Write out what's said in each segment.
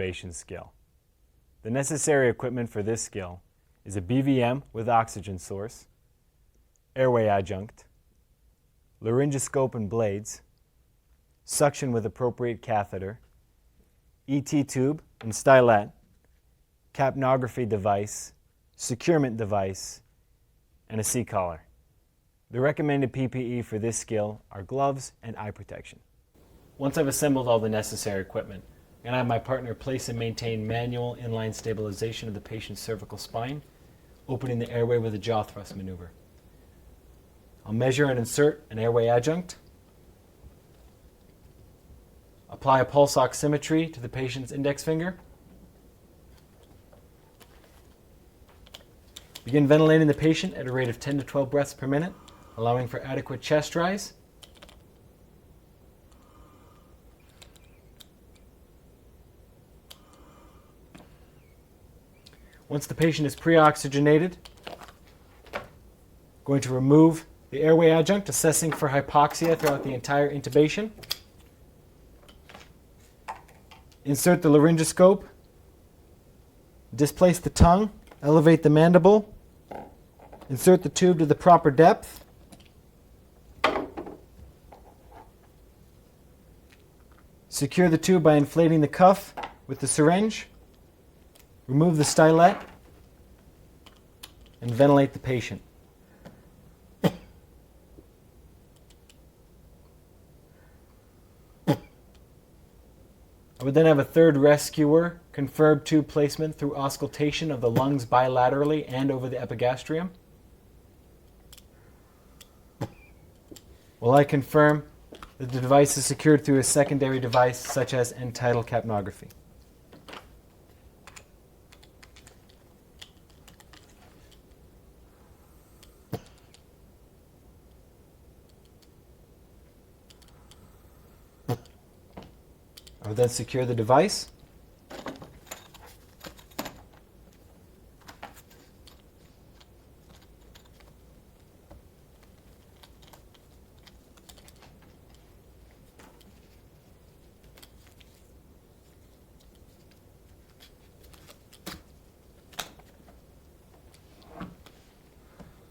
intubation skill. The necessary equipment for this skill is a BVM with oxygen source, airway adjunct, laryngoscope and blades, suction with appropriate catheter, ET tube and stylet, capnography device, securement device, and a C-collar. The recommended PPE for this skill are gloves and eye protection. Once I've assembled all the necessary equipment, I'm going to have my partner place and maintain manual inline stabilization of the patient's cervical spine, opening the airway with a jaw thrust maneuver. I'll measure and insert an airway adjunct, apply a pulse oximetry to the patient's index finger, begin ventilating the patient at a rate of 10 to 12 breaths per minute, allowing for adequate chest rise. Once the patient is pre-oxygenated, going to remove the airway adjunct, assessing for hypoxia throughout the entire intubation. Insert the laryngoscope, displace the tongue, elevate the mandible, insert the tube to the proper depth, secure the tube by inflating the cuff with the syringe, remove the stylet, and ventilate the patient. I would then have a third rescuer confirm tube placement through auscultation of the lungs bilaterally and over the epigastrium. While I confirm that the device is secured through a secondary device such as end-tidal capnography. I will then secure the device.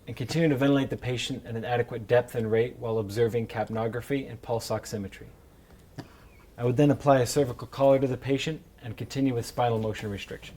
And continue to ventilate the patient at an adequate depth and rate while observing capnography and pulse oximetry. I would then apply a cervical collar to the patient and continue with spinal motion restriction.